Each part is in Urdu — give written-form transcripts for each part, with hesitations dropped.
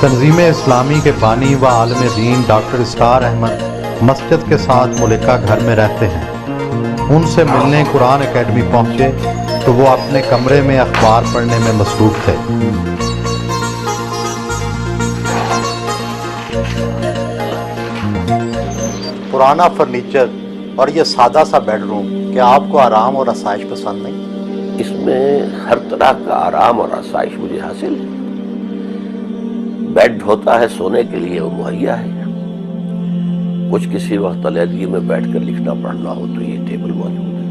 تنظیم اسلامی کے بانی و عالم دین ڈاکٹر اسرار احمد مسجد کے ساتھ ملکہ گھر میں رہتے ہیں۔ ان سے ملنے قرآن اکیڈمی پہنچے تو وہ اپنے کمرے میں اخبار پڑھنے میں مصروف تھے۔ پرانا فرنیچر اور یہ سادہ سا بیڈ روم، کیا آپ کو آرام اور آسائش پسند نہیں؟ اس میں ہر طرح کا آرام اور آسائش مجھے حاصل ہے۔ بیڈ ہوتا ہے سونے کے لیے، وہ مہیا ہے۔ کچھ کسی وقت علیحدگی میں بیٹھ کر لکھنا پڑھنا ہو تو یہ ٹیبل موجود ہے۔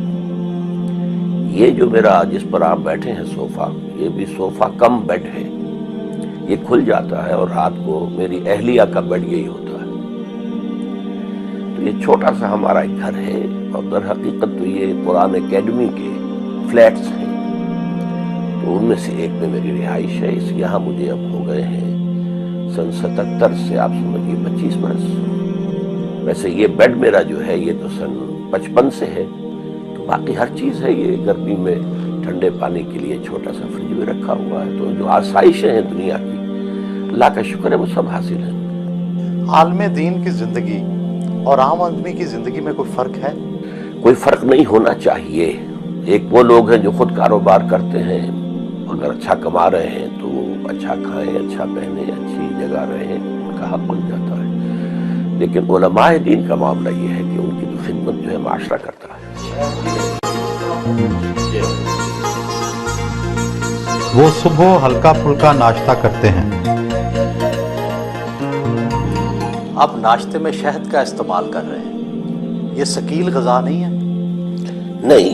یہ جو میرا جس پر آپ بیٹھے ہیں صوفہ، یہ بھی صوفہ کم بیڈ ہے۔ یہ کھل جاتا ہے اور رات کو میری اہلیہ کا بیڈ یہی ہوتا ہے۔ تو یہ چھوٹا سا ہمارا ایک گھر ہے، اور در حقیقت تو یہ قرآن اکیڈمی کے فلیٹس ہیں، تو ان میں سے ایک میں میری رہائش ہے۔ اس یہاں مجھے اب ہو گئے ہیں سن 77 سے آپ سمجھیے 25 برس۔ ویسے یہ بیڈ میرا جو ہے یہ تو سن 55 سے ہے، تو باقی ہر چیز ہے۔ یہ گرمی میں ٹھنڈے پانی کے لیے چھوٹا سا فریج میں رکھا ہوا ہے۔ تو جو آسائشیں ہیں دنیا کی، اللہ کا شکر ہے وہ سب حاصل ہیں۔ عالم دین کی زندگی اور عام آدمی کی زندگی میں کوئی فرق ہے؟ کوئی فرق نہیں ہونا چاہیے۔ ایک وہ لوگ ہیں جو خود کاروبار کرتے ہیں، اگر اچھا کما رہے ہیں تو وہ اچھا کھائیں، اچھا پہنیں، اچھی جگہ رہیں، ان کا حق بن جاتا ہے۔ لیکن علماء دین کا معاملہ یہ ہے کہ ان کی تو خدمت جو ہے معاشرہ کرتا ہے۔ وہ صبح ہلکا پھلکا ناشتہ کرتے ہیں۔ اب ناشتے میں شہد کا استعمال کر رہے ہیں، یہ ثقیل غذا نہیں ہے؟ نہیں،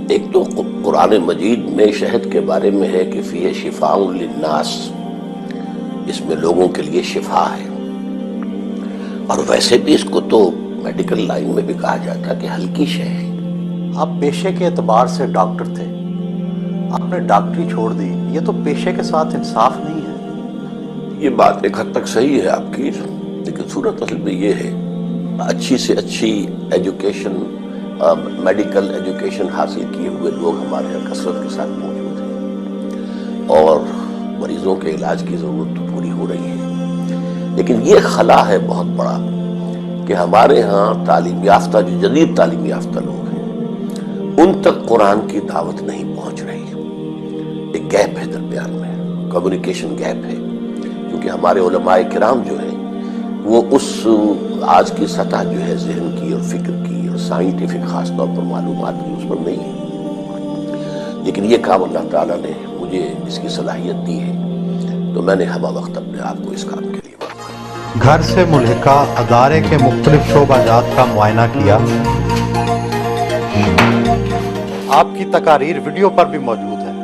ایک تو قرآن مجید میں شہد کے بارے میں ہے کہ فیہ شفاء للناس، اس میں لوگوں کے لیے شفا ہے۔ اور ویسے بھی اس کو تو میڈیکل لائن میں بھی کہا جاتا ہے کہ ہلکی شے ہے۔ آپ پیشے کے اعتبار سے ڈاکٹر تھے، آپ نے ڈاکٹری چھوڑ دی، یہ تو پیشے کے ساتھ انصاف نہیں ہے۔ یہ بات ایک حد تک صحیح ہے آپ کی، لیکن صورت اصل میں یہ ہے، اچھی سے اچھی ایجوکیشن، میڈیکل ایجوکیشن حاصل کیے ہوئے لوگ ہمارے یہاں کثرت کے ساتھ موجود ہیں، اور مریضوں کے علاج کی ضرورت تو پوری ہو رہی ہے۔ لیکن یہ خلا ہے بہت بڑا کہ ہمارے ہاں تعلیم یافتہ، جو جدید تعلیم یافتہ لوگ ہیں، ان تک قرآن کی دعوت نہیں پہنچ رہی۔ ایک گیپ ہے درمیان میں، کمیونیکیشن گیپ ہے، کیونکہ ہمارے علماء کرام جو ہیں وہ اس آج کی سطح جو ہے ذہن کی اور فکر کی اور سائنٹیفک خاص طور پر معلومات کی، اس پر نہیں ہے۔ لیکن یہ کام اللہ تعالیٰ نے مجھے اس کی صلاحیت دی ہے، تو میں نے ہمہ وقت اپنے آپ کو اس کام کے لیے وقف۔ گھر سے ملحقہ ادارے کے مختلف شعبہ جات کا معائنہ کیا۔ آپ کی تقاریر ویڈیو پر بھی موجود ہے،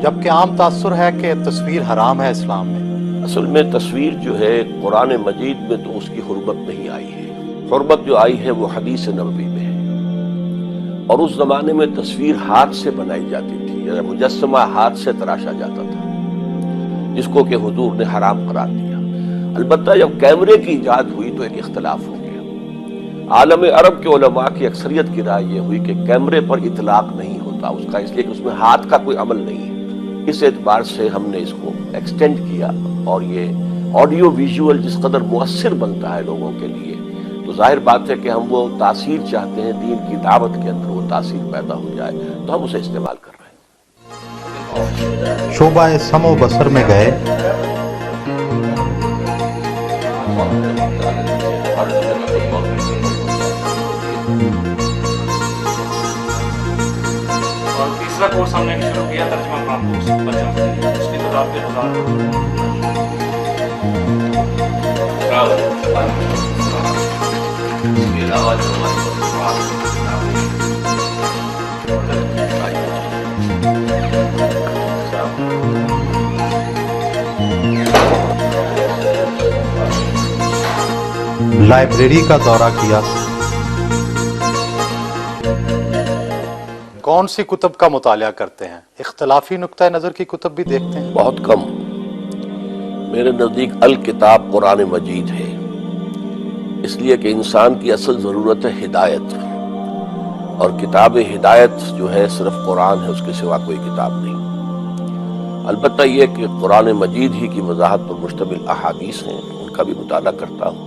جبکہ عام تاثر ہے کہ تصویر حرام ہے اسلام میں۔ اصل میں تصویر جو ہے قرآن مجید میں تو اس کی حرمت نہیں آئی ہے۔ حرمت جو آئی ہے وہ حدیث نبوی میں ہے، اور اس زمانے میں تصویر ہاتھ سے بنائی جاتی تھی، یا مجسمہ ہاتھ سے تراشا جاتا تھا، جس کو کہ حضور نے حرام قرار دیا۔ البتہ جب کیمرے کی ایجاد ہوئی تو ایک اختلاف ہو گیا۔ عالم عرب کے علماء کی اکثریت کی رائے یہ ہوئی کہ کیمرے پر اطلاق نہیں ہوتا اس کا، اس لیے کہ اس میں ہاتھ کا کوئی عمل نہیں ہے۔ اس اعتبار سے ہم نے اس کو ایکسٹینڈ کیا، اور یہ آڈیو ویژول جس قدر مؤثر بنتا ہے لوگوں کے لیے، تو ظاہر بات ہے کہ ہم وہ تاثیر چاہتے ہیں، دین کی دعوت کے اندر وہ تاثیر پیدا ہو جائے، تو ہم اسے استعمال کر رہے ہیں۔ شعبہ سمع و بصر میں گئے، اور تیسرا کورس ہم نے شروع کیا ترجمہ قرآن کورس بچوں کے لیے، اس کی تعداد کے 1000 اس کے علاوہ جو لائبریری کا دورہ کیا۔ کون سی کتب کا مطالعہ کرتے ہیں؟ اختلافی نقطہ نظر کی کتب بھی دیکھتے ہیں؟ بہت کم۔ میرے نزدیک الکتاب قرآن مجید ہے، اس لیے کہ انسان کی اصل ضرورت ہے ہدایت، اور کتاب ہدایت جو ہے صرف قرآن ہے، اس کے سوا کوئی کتاب نہیں۔ البتہ یہ کہ قرآن مجید ہی کی وضاحت پر مشتمل احادیث ہیں، ان کا بھی مطالعہ کرتا ہوں،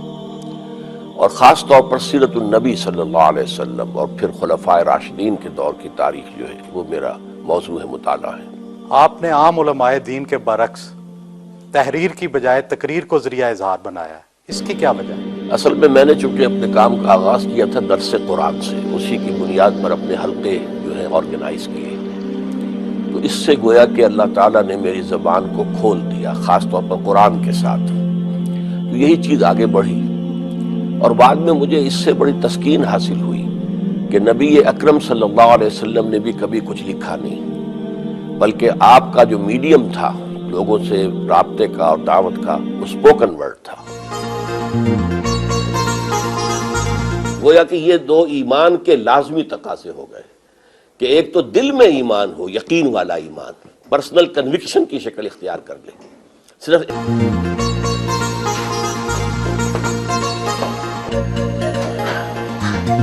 اور خاص طور پر سیرت النبی صلی اللہ علیہ وسلم اور پھر خلفائے راشدین کے دور کی تاریخ جو ہے وہ میرا موضوع مطالعہ ہے۔ آپ نے عام علماء دین کے برعکس تحریر کی بجائے تقریر کو ذریعہ اظہار بنایا ہے، اس کی کیا وجہ ہے؟ اصل میں نے چونکہ اپنے کام کا آغاز کیا تھا درس قرآن سے، اسی کی بنیاد پر اپنے حلقے جو ہیں آرگنائز کیے، تو اس سے گویا کہ اللہ تعالیٰ نے میری زبان کو کھول دیا، خاص طور پر قرآن کے ساتھ، تو یہی چیز آگے بڑھی، اور بعد میں مجھے اس سے بڑی تسکین حاصل ہوئی کہ نبی اکرم صلی اللہ علیہ وسلم نے بھی کبھی کچھ لکھا نہیں، بلکہ آپ کا جو میڈیم تھا لوگوں سے رابطے کا اور دعوت کا، وہ اسپوکن ورڈ تھا۔ گویا کہ یہ دو ایمان کے لازمی تقاضے ہو گئے کہ ایک تو دل میں ایمان ہو، یقین والا ایمان، پرسنل کنوکشن کی شکل اختیار کر لے، صرف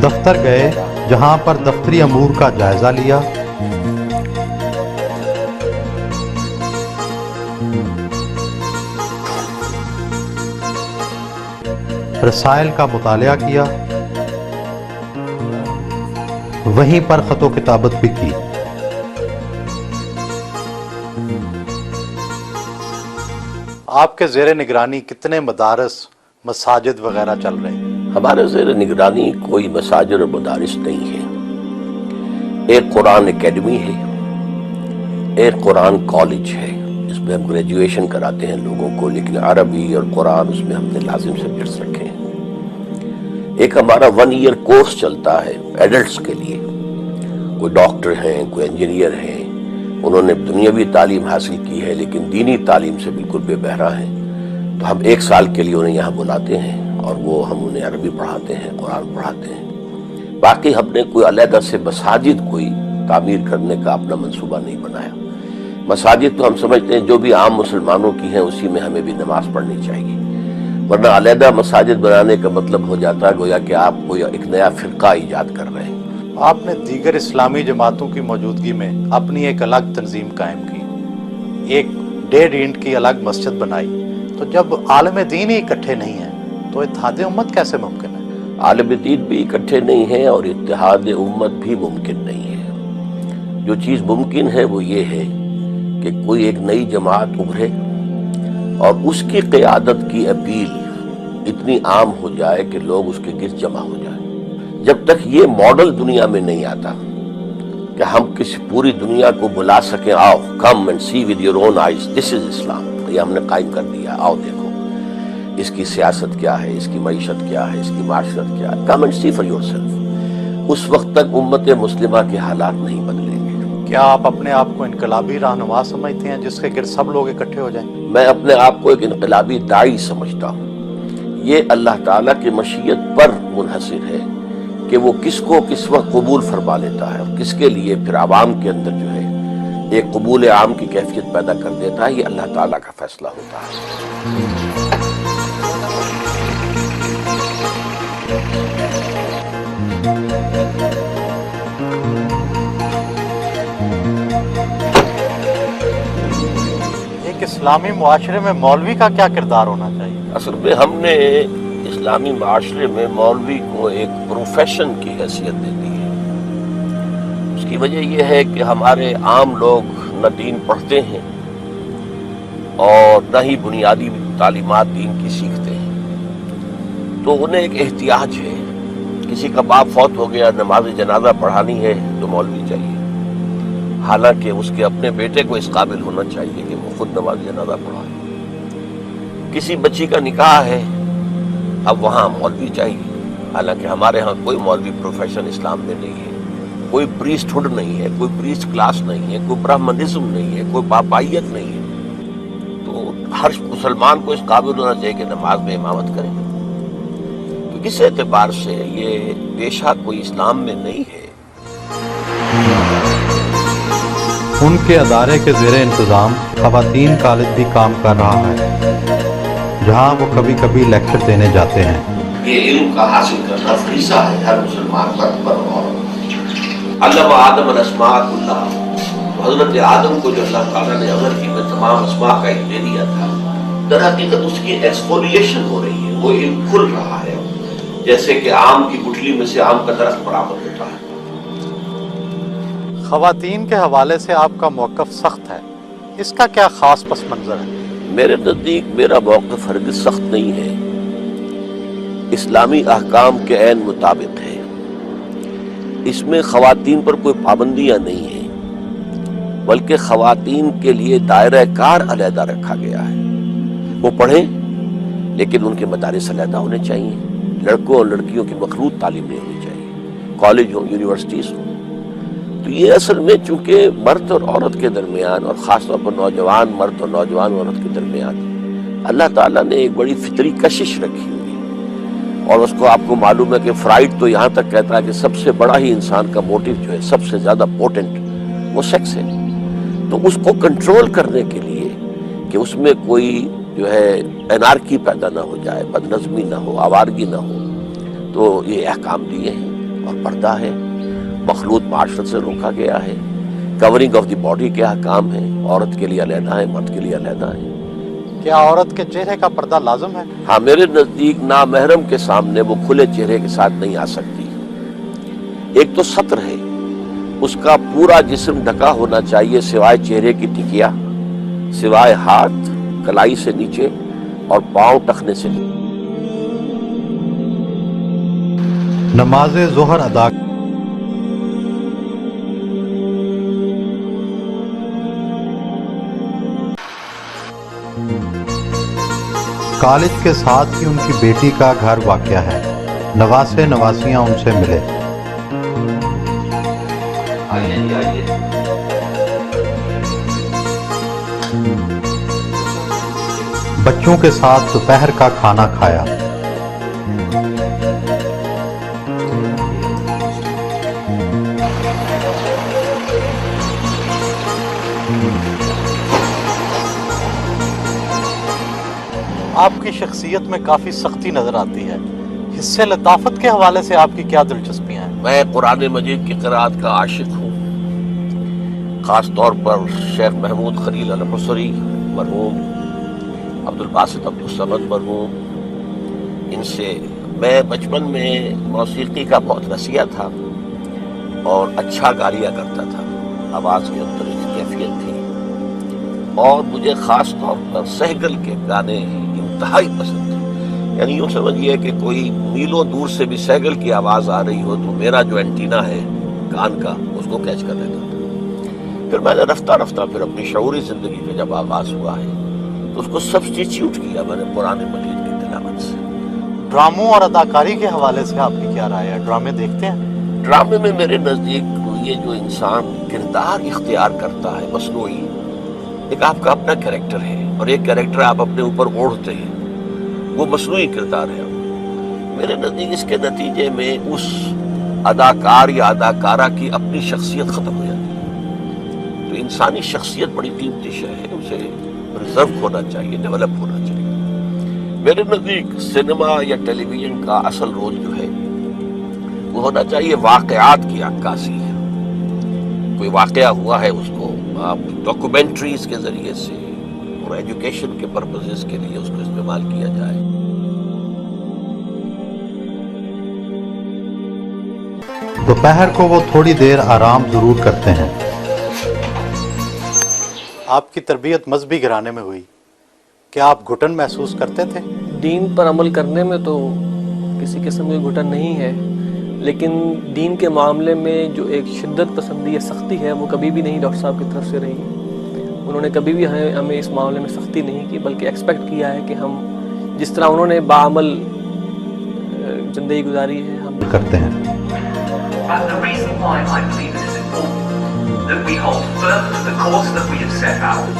دفتر گئے جہاں پر دفتری امور کا جائزہ لیا، رسائل کا مطالعہ کیا، وہیں پر خط و کتابت بھی کی۔ آپ کے زیر نگرانی کتنے مدارس، مساجد وغیرہ چل رہے ہیں؟ ہمارے زیر نگرانی کوئی مساجد اور مدارس نہیں ہے، ایک قرآن اکیڈمی ہے، ایک قرآن کالج ہے، اس میں ہم گریجویشن کراتے ہیں لوگوں کو، لیکن عربی اور قرآن اس میں ہم نے لازم سبجیکٹس رکھے ہیں۔ ایک ہمارا 1 ایئر کورس چلتا ہے ایڈلٹس کے لیے، کوئی ڈاکٹر ہیں، کوئی انجینئر ہیں، انہوں نے دنیاوی تعلیم حاصل کی ہے لیکن دینی تعلیم سے بالکل بے بہرا ہیں، تو ہم 1 سال کے لیے انہیں یہاں بلاتے ہیں اور وہ ہم انہیں عربی پڑھاتے ہیں، قرآن پڑھاتے ہیں۔ باقی ہم نے کوئی علیحدہ سے مساجد کوئی تعمیر کرنے کا اپنا منصوبہ نہیں بنایا۔ مساجد تو ہم سمجھتے ہیں جو بھی عام مسلمانوں کی ہیں اسی میں ہمیں بھی نماز پڑھنی چاہیے، ورنہ علیحدہ مساجد بنانے کا مطلب ہو جاتا ہے گویا کہ آپ کوئی ایک نیا فرقہ ایجاد کر رہے ہیں۔ آپ نے دیگر اسلامی جماعتوں کی موجودگی میں اپنی ایک الگ تنظیم قائم کی، ایک 1.5 اینٹ کی الگ مسجد بنائی، تو جب عالم دین ہی اکٹھے نہیں ہیں تو اتحاد امت کیسے ممکن ہے؟ عالم دین بھی اکٹھے نہیں ہیں اور اتحاد امت بھی ممکن نہیں ہے۔ جو چیز ممکن ہے وہ یہ ہے کہ کوئی ایک نئی جماعت ابھرے اور اس کی قیادت کی اپیل اتنی عام ہو جائے کہ لوگ اس کے گرد جمع ہو جائیں۔ جب تک یہ ماڈل دنیا میں نہیں آتا کہ ہم کسی پوری دنیا کو بلا سکیں، آؤ come and see with your own eyes, this is Islam, یہ ہم نے قائم کر دیا، آؤ دیکھو اس کی سیاست کیا ہے، اس کی معیشت کیا ہے، اس کی معاشرت کیا ہے، come and see for yourself, اس وقت تک امت مسلمہ کے حالات نہیں بدلیں گے۔ کیا آپ اپنے آپ کو انقلابی رہنما سمجھتے ہیں جس کے گرد سب لوگ اکٹھے ہو جائیں؟ میں اپنے آپ کو ایک انقلابی داعی سمجھتا ہوں۔ یہ اللہ تعالیٰ کی مشیت پر منحصر ہے کہ وہ کس کو کس وقت قبول فرما لیتا ہے اور کس کے لیے پھر عوام کے اندر جو ہے ایک قبول عام کی کیفیت پیدا کر دیتا ہے، یہ اللہ تعالیٰ کا فیصلہ ہوتا ہے۔ ایک اسلامی معاشرے میں مولوی کا کیا کردار ہونا چاہیے؟ اصل میں ہم نے اسلامی معاشرے میں مولوی کو ایک پروفیشن کی حیثیت دے دی ہے۔ اس کی وجہ یہ ہے کہ ہمارے عام لوگ نہ دین پڑھتے ہیں اور نہ ہی بنیادی تعلیمات دین کی سیکھتے ہیں، تو انہیں ایک احتیاج ہے، کسی کا باپ فوت ہو گیا، نماز جنازہ پڑھانی ہے تو مولوی چاہیے، حالانکہ اس کے اپنے بیٹے کو اس قابل ہونا چاہیے کہ وہ خود نماز جنازہ پڑھائے۔ کسی بچی کا نکاح ہے، اب وہاں مولوی چاہیے، حالانکہ ہمارے ہاں کوئی مولوی پروفیشن اسلام میں نہیں ہے، کوئی پریسٹ ہوڈ نہیں ہے، کوئی پریسٹ کلاس نہیں ہے، کوئی برہمنزم نہیں ہے، کوئی پاپائیت نہیں ہے، تو ہر مسلمان کو اس قابل ہونا چاہیے کہ نماز میں امامت کرے۔ تو کس اعتبار سے یہ پیشہ کوئی اسلام میں نہیں ہے۔ ان کے ادارے کے زیر انتظام خواتین کالج بھی کام کر رہا ہے، جہاں وہ کبھی کبھی لیکچر دینے جاتے ہیں۔ یہ علم کا حاصل کرنا فریضہ ہے ہر مسلمان پر اور علم آدم الاسماء کلھا، تو حضرت آدم کو جو اللہ تعالیٰ نے عمل کی میں تمام اسماء کا ایک دے دیا تھا، در حقیقت اس کی ایکسفولیشن ہو رہی ہے، وہ علم کھل رہا ہے، جیسے کہ آم کی گٹھلی میں سے آم کا درخت برآمد ہوتا ہے۔ خواتین کے حوالے سے آپ کا موقف سخت ہے، اس کا کیا خاص پس منظر ہے؟ میرے نزدیک میرا موقف ہرگز سخت نہیں ہے، اسلامی احکام کے عین مطابق ہے۔ اس میں خواتین پر کوئی پابندیاں نہیں ہیں، بلکہ خواتین کے لیے دائرہ کار علیحدہ رکھا گیا ہے۔ وہ پڑھیں لیکن ان کے مدارس علیحدہ ہونے چاہیے، لڑکوں اور لڑکیوں کی مخلوط تعلیم نہیں ہونی چاہیے، کالج ہوں، یونیورسٹیز ہوں۔ تو یہ اصل میں چونکہ مرد اور عورت کے درمیان، اور خاص طور پر نوجوان مرد اور نوجوان عورت کے درمیان اللہ تعالیٰ نے ایک بڑی فطری کشش رکھی ہوئی ہے، اور اس کو آپ کو معلوم ہے کہ فرائڈ تو یہاں تک کہتا ہے کہ سب سے بڑا ہی انسان کا موٹیو جو ہے، سب سے زیادہ پوٹنٹ، وہ سیکس ہے۔ تو اس کو کنٹرول کرنے کے لیے کہ اس میں کوئی جو ہے انارکی پیدا نہ ہو جائے، بدنظمی نہ ہو، آوارگی نہ ہو، تو یہ احکام دیے ہیں۔ اور پردہ ہے، مخلوط معاشرت سے روکا گیا ہے، کورنگ آف دی باڈی کے احکام ہیں، عورت کے لیے علیحدہ ہے، مرد کے لیے علیحدہ ہے۔ کیا عورت کے چہرے کا پردہ لازم ہے؟ ہاں، میرے نزدیک نامحرم کے سامنے وہ کھلے چہرے کے ساتھ نہیں آ سکتی۔ ایک تو ستر ہے، اس کا پورا جسم ڈھکا ہونا چاہیے سوائے چہرے کی ٹکیا، سوائے ہاتھ کلائی سے نیچے اور پاؤں ٹخنے سے نیچے۔ نماز ظہر ادا کالج کے ساتھ ہی ان کی بیٹی کا گھر واقع ہے، نواسے نواسیاں ان سے ملے۔ بچوں کے ساتھ دوپہر کا کھانا کھایا۔ آپ کی شخصیت میں کافی سختی نظر آتی ہے، حصے لطافت کے حوالے سے آپ کی کیا دلچسپیاں ہیں؟ میں قرآن مجید کی قرآت کا عاشق ہوں، خاص طور پر شیخ محمود خلیل الحصری مرحوم، عبد الباسط عبد الصمد مرحوم، ان سے میں بچپن میں موسیقی کا بہت رسیا تھا اور اچھا گا لیا کرتا تھا، آواز کے اندر ایک کیفیت تھی، اور مجھے خاص طور پر سہگل کے گانے انتہائی پسند تھے۔ یعنی یوں سمجھیے کہ کوئی میلوں دور سے بھی سہگل کی آواز آ رہی ہو تو میرا جو اینٹینا ہے کان کا اس کو کیچ کر لیتا تھا۔ پھر میں نے رفتہ رفتہ پھر اپنی شعوری زندگی کا جب آغاز ہوا ہے تو اس کو سبسٹیچیوٹ کیا میں نے قرآن مجید کی تلاوت سے۔ ڈراموں اور اداکاری کے حوالے سے آپ کی کیا رائے ہے؟ ڈرامے دیکھتے ہیں؟ ڈرامے میں میرے نزدیک یہ جو انسان کردار اختیار کرتا ہے مصنوعی، ایک آپ کا اپنا کریکٹر ہے اور ایک کریکٹر آپ اپنے اوپر اوڑھتے ہیں، وہ مصنوعی کردار ہے۔ میرے نزدیک اس کے نتیجے میں اس اداکار یا اداکارہ کی اپنی شخصیت ختم ہو جاتی ہے۔ تو انسانی شخصیت بڑی قیمتی شے ہے، اسے ریزرو ہونا چاہیے، ڈیولپ ہونا چاہیے۔ میرے نزدیک سینما یا ٹیلی ویژن کا اصل رول جو ہے وہ ہونا چاہیے واقعات کی عکاسی۔ کوئی واقعہ ہوا ہے اس کو آپ ڈاکومنٹریز کے ذریعے سے اور ایجوکیشن کے پرپزز کے لیے اس کو استعمال کیا جائے۔ دوپہر کو وہ تھوڑی دیر آرام ضرور کرتے ہیں۔ آپ کی تربیت مذہبی گھرانے میں ہوئی، کیا آپ گھٹن محسوس کرتے تھے؟ دین پر عمل کرنے میں تو کسی قسم کی گھٹن نہیں ہے، لیکن دین کے معاملے میں جو ایک شدت پسندی یا سختی ہے وہ کبھی بھی نہیں ڈاکٹر صاحب کی طرف سے رہی۔ انہوں نے کبھی بھی ہمیں اس معاملے میں سختی نہیں کی، بلکہ ایکسپیکٹ کیا ہے کہ ہم جس طرح انہوں نے باعمل زندگی گزاری ہے ہم کرتے ہیں۔ And the reason why I believe it is important that we hold firm to the course that we have set out.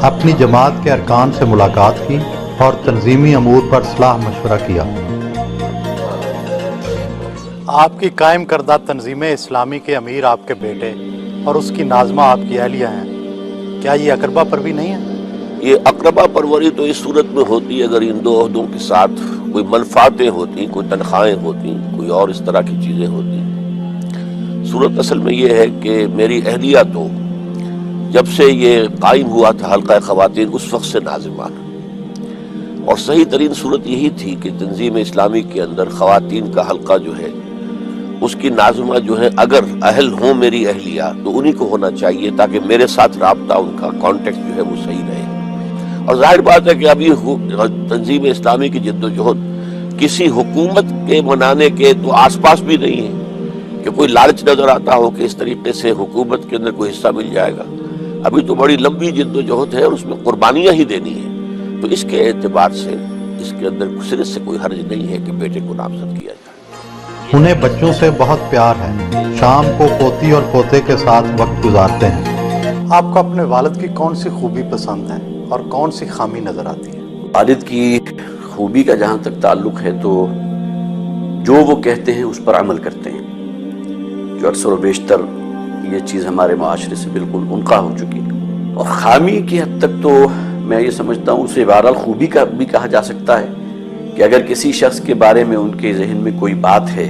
اپنی جماعت کے ارکان سے ملاقات کی اور تنظیمی امور پر صلاح مشورہ کیا۔ آپ کی قائم کردہ تنظیم اسلامی کے امیر آپ کے بیٹے اور اس کی ناظمہ آپ کی اہلیہ ہیں، کیا یہ اقربا پر بھی نہیں ہے؟ یہ اقربا پروری تو اس صورت میں ہوتی ہے اگر ان دو عہدوں کے ساتھ کوئی منفعتیں ہوتی، کوئی تنخواہیں ہوتی، کوئی اور اس طرح کی چیزیں ہوتی۔ صورت اصل میں یہ ہے کہ میری اہلیہ تو جب سے یہ قائم ہوا تھا حلقہ خواتین اس وقت سے ناظمان، اور صحیح ترین صورت یہی تھی کہ تنظیم اسلامی کے اندر خواتین کا حلقہ جو ہے اس کی ناظمہ جو ہے اگر اہل ہوں میری اہلیہ تو انہی کو ہونا چاہیے، تاکہ میرے ساتھ رابطہ ان کا کانٹیکٹ جو ہے وہ صحیح رہے۔ اور ظاہر بات ہے کہ ابھی تنظیم اسلامی کی جد و جہد کسی حکومت کے منانے کے تو آس پاس بھی نہیں ہے کہ کوئی لالچ نظر آتا ہو کہ اس طریقے سے حکومت کے اندر کوئی حصہ مل جائے گا۔ ابھی تو بڑی لمبی جد و جہد ہے اور اس میں قربانیاں ہی دینی ہیں، تو اس کے اعتبار سے اس کے اندر صرف سے کوئی حرج نہیں ہے کہ بیٹے کو نامزد کیا جائے۔ انہیں بچوں سے بہت پیار ہے، شام کو پوتی اور پوتے کے ساتھ وقت گزارتے ہیں۔ آپ کو اپنے والد کی کون سی خوبی پسند ہے اور کون سی خامی نظر آتی ہے؟ والد کی خوبی کا جہاں تک تعلق ہے تو جو وہ کہتے ہیں اس پر عمل کرتے ہیں، جو اکثر و بیشتر یہ چیز ہمارے معاشرے سے بالکل انقطاع ہو چکی ہے۔ اور خامی کی حد تک تو میں یہ سمجھتا ہوں اسے بہرحال خوبی کا بھی کہا جا سکتا ہے کہ اگر کسی شخص کے بارے میں ان کے ذہن میں کوئی بات ہے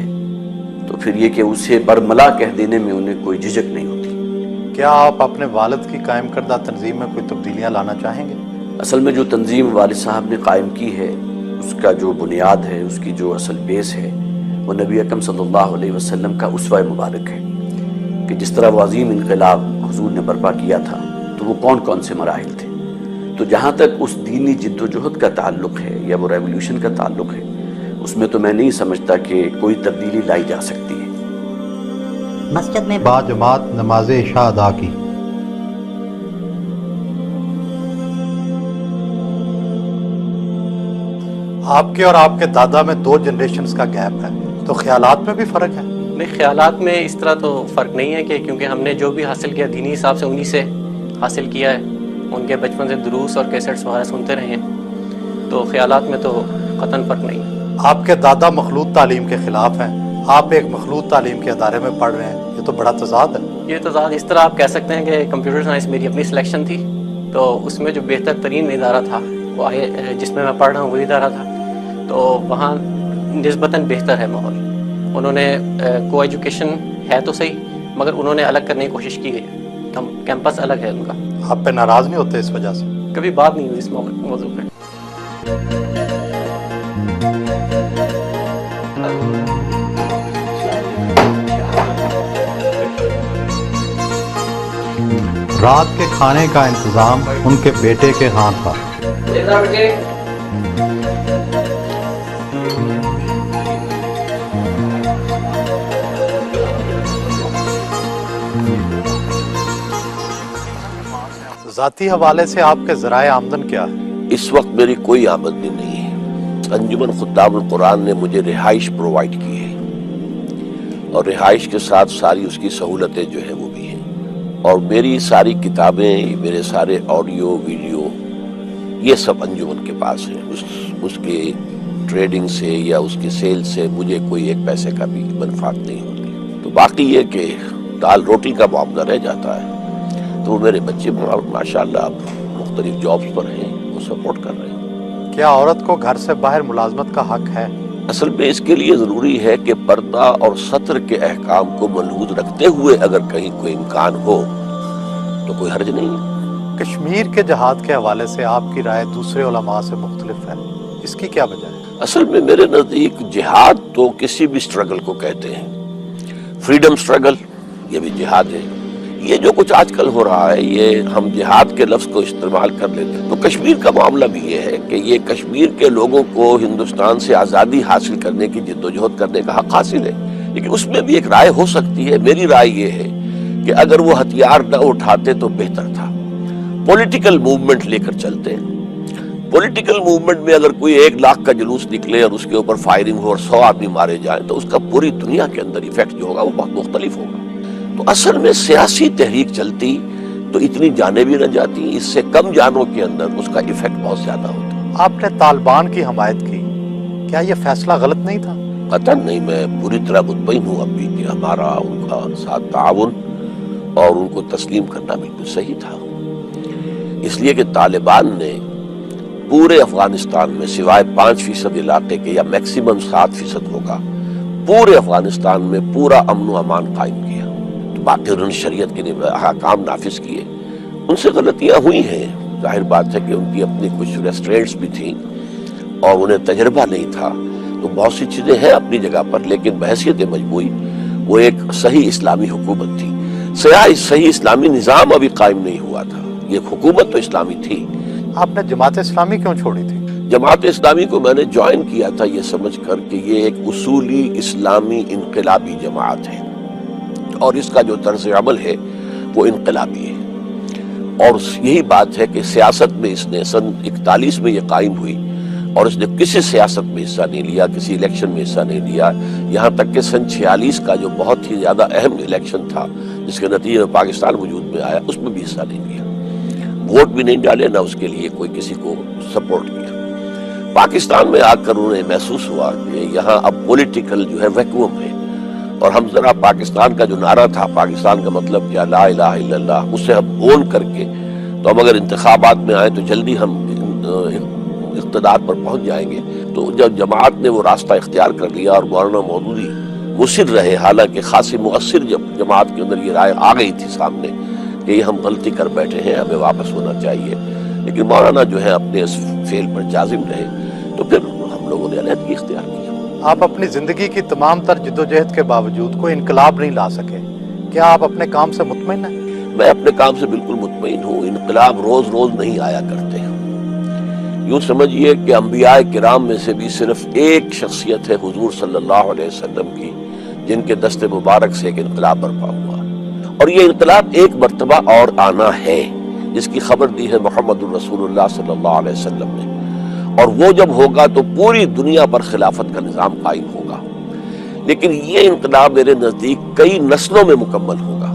تو پھر یہ کہ اسے برملا کہہ دینے میں انہیں کوئی جھجک نہیں ہوتی۔ کیا آپ اپنے والد کی قائم کردہ تنظیم میں کوئی تبدیلیاں لانا چاہیں گے؟ اصل میں جو تنظیم والد صاحب نے قائم کی ہے اس کا جو بنیاد ہے، اس کی جو اصل بیس ہے، وہ نبی اکرم صلی اللہ علیہ وسلم کا اسوہ مبارک ہے کہ جس طرح وہ عظیم انقلاب حضور نے برپا کیا تھا تو وہ کون کون سے مراحل تھے۔ تو جہاں تک اس دینی جد و جہد کا تعلق ہے یا وہ ریولیوشن کا تعلق ہے، اس میں تو میں نہیں سمجھتا کہ کوئی تبدیلی لائی جا سکتی ہے۔ مسجد میں باجماعت نماز عشاء ادا کی۔ آپ کے اور آپ کے دادا میں 2 جنریشنز کا گیپ ہے، تو خیالات میں بھی فرق ہے؟ نہیں، خیالات میں اس طرح تو فرق نہیں ہے کہ کیونکہ ہم نے جو بھی حاصل کیا دینی حساب سے انہی سے حاصل کیا ہے، ان کے بچپن سے دروس اور کیسٹس وغیرہ سنتے رہے ہیں، تو خیالات میں تو قطعاً فرق نہیں ہے۔ آپ کے دادا مخلوط تعلیم کے خلاف ہیں، آپ ایک مخلوط تعلیم کے ادارے میں پڑھ رہے ہیں، یہ تو بڑا تضاد ہے۔ یہ تضاد اس طرح آپ کہہ سکتے ہیں کہ کمپیوٹر سائنس میری اپنی سلیکشن تھی، تو اس میں جو بہتر ترین ادارہ تھا وہ جس میں پڑھ رہا ہوں وہی ادارہ تھا، تو وہاں نسبتاً بہتر ہے ماحول۔ انہوں نے کو ایجوکیشن ہے تو صحیح، مگر انہوں نے الگ کرنے کی کوشش کی گئی، کیمپس الگ ہے ان کا۔ آپ پہ ناراض نہیں ہوتے اس وجہ سے؟ کبھی بات نہیں ہوئی اس موضوع پہ۔ رات کے کھانے کا انتظام ان کے بیٹے کے ہاتھ تھا۔ ذاتی حوالے سے آپ کے ذرائع آمدن کیا ہے؟ اس وقت میری کوئی آمدنی نہیں ہے۔ انجمن خدام القرآن نے مجھے رہائش پرووائڈ کی ہے، اور رہائش کے ساتھ ساری اس کی سہولتیں جو ہیں وہ بھی ہیں، اور میری ساری کتابیں، میرے سارے آڈیو ویڈیو یہ سب انجمن کے پاس ہیں۔ اس کے ٹریڈنگ سے یا اس کی سیل سے مجھے کوئی ایک پیسے کا بھی منفعت نہیں ہوتی۔ تو باقی یہ کہ دال روٹی کا معاملہ رہ جاتا ہے، تو میرے بچے ماشاءاللہ اب مختلف جابز پر ہیں، وہ سپورٹ کر رہے ہیں۔ کیا عورت کو گھر سے باہر ملازمت کا حق ہے؟ اصل میں اس کے لیے ضروری ہے کہ پردہ اور ستر کے احکام کو ملحوظ رکھتے ہوئے اگر کہیں کوئی امکان ہو تو کوئی حرج نہیں ہے۔ کشمیر کے جہاد کے حوالے سے آپ کی رائے دوسرے علماء سے مختلف ہے، اس کی کیا وجہ ہے؟ اصل میں میرے نزدیک جہاد تو کسی بھی سٹرگل کو کہتے ہیں، فریڈم سٹرگل یہ بھی جہاد ہے۔ یہ جو کچھ آج کل ہو رہا ہے یہ ہم جہاد کے لفظ کو استعمال کر لیتے ہیں، تو کشمیر کا معاملہ بھی یہ ہے کہ یہ کشمیر کے لوگوں کو ہندوستان سے آزادی حاصل کرنے کی جدوجہد کرنے کا حق حاصل ہے، لیکن اس میں بھی ایک رائے ہو سکتی ہے۔ میری رائے یہ ہے کہ اگر وہ ہتھیار نہ اٹھاتے تو بہتر تھا، پولیٹیکل موومنٹ لے کر چلتے ہیں۔ پولیٹیکل موومنٹ میں اگر کوئی 1 لاکھ کا جلوس نکلے اور اس کے اوپر فائرنگ ہو اور 100 آدمی مارے جائیں تو اس کا پوری دنیا کے اندر ایفیکٹ جو ہوگا وہ بہت مختلف ہوگا۔ تو اصل میں سیاسی تحریک چلتی تو اتنی جانیں بھی نہ جاتی، اس سے کم جانوں کے اندر اس کا ایفیکٹ بہت زیادہ ہوتا۔ آپ نے طالبان کی حمایت کی، کیا یہ فیصلہ غلط نہیں تھا؟ قطعاً نہیں، میں پوری طرح مطمئن ہوں اب بھی کہ ہمارا ان کا ساتھ تعاون اور ان کو تسلیم کرنا بالکل صحیح تھا، اس لیے کہ طالبان نے پورے افغانستان میں سوائے 5% علاقے کے یا میکسیمم 7% ہوگا، پورے افغانستان میں پورا امن و امان قائم کیا۔ باقی انہوں نے شریعت کے احکام نافذ کیے، ان سے غلطیاں ہوئی ہیں، ظاہر بات ہے کہ ان کی اپنی کچھ ریسٹورینٹس بھی تھیں اور انہیں تجربہ نہیں تھا، تو بہت سی چیزیں ہیں اپنی جگہ پر، لیکن بحیثیت مجموعی وہ ایک صحیح اسلامی حکومت تھی۔ صحیح اسلامی نظام ابھی قائم نہیں ہوا تھا، یہ حکومت تو اسلامی تھی۔ آپ نے جماعت اسلامی کیوں چھوڑی تھی؟ جماعت اسلامی کو میں نے جوائن کیا تھا یہ سمجھ کر کہ یہ ایک اصولی اسلامی انقلابی جماعت ہے اور اس کا جو طرز عمل ہے وہ انقلابی ہے، اور یہی بات ہے کہ سیاست میں اس نے سن 41 میں یہ قائم ہوئی اور اس نے کسی سیاست میں حصہ نہیں لیا، کسی الیکشن میں حصہ نہیں لیا، یہاں تک کہ سن 46 کا جو بہت ہی زیادہ اہم الیکشن تھا جس کے نتیجے میں پاکستان وجود میں آیا، اس میں بھی حصہ نہیں لیا، ووٹ بھی نہیں ڈالے، نہ اس کے لیے کوئی کسی کو سپورٹ کیا۔ پاکستان میں آ کر انہیں محسوس ہوا کہ یہاں اب پولیٹیکل جو ہے ویکوم ہے، اور ہم ذرا پاکستان کا جو نعرہ تھا، پاکستان کا مطلب کیا، لا الہ الا اللہ، اسے ہم اون کر کے تو ہم اگر انتخابات میں آئیں تو جلدی ہم اقتدار پر پہنچ جائیں گے۔ تو جب جماعت نے وہ راستہ اختیار کر لیا اور مولانا مودودی مصر رہے، حالانکہ خاصی مؤثر جب جماعت کے اندر یہ رائے آ گئی تھی سامنے کہ یہ ہم غلطی کر بیٹھے ہیں، ہمیں واپس ہونا چاہیے، لیکن مولانا جو ہے اپنے اس فعل پر جازم رہے، تو پھر ہم لوگوں نے علیحدگی اختیار کی۔ آپ اپنی زندگی کی تمام تر جدوجہد کے باوجود کوئی انقلاب نہیں لا سکے، کیا آپ اپنے کام سے مطمئن ہیں؟ میں اپنے کام سے بالکل مطمئن ہوں، انقلاب روز روز نہیں آیا کرتے ہیں، یوں سمجھیے کہ انبیاء کرام میں سے بھی صرف ایک شخصیت ہے حضور صلی اللہ علیہ وسلم کی جن کے دست مبارک سے ایک انقلاب برپا ہوا، اور یہ انقلاب ایک مرتبہ اور آنا ہے جس کی خبر دی ہے محمد الرسول اللہ صلی اللہ علیہ وسلم نے، اور وہ جب ہوگا تو پوری دنیا پر خلافت کا نظام قائم ہوگا، لیکن یہ انقلاب میرے نزدیک کئی نسلوں میں مکمل ہوگا۔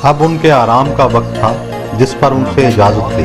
اب ان کے آرام کا وقت تھا جس پر ان سے اجازت لی۔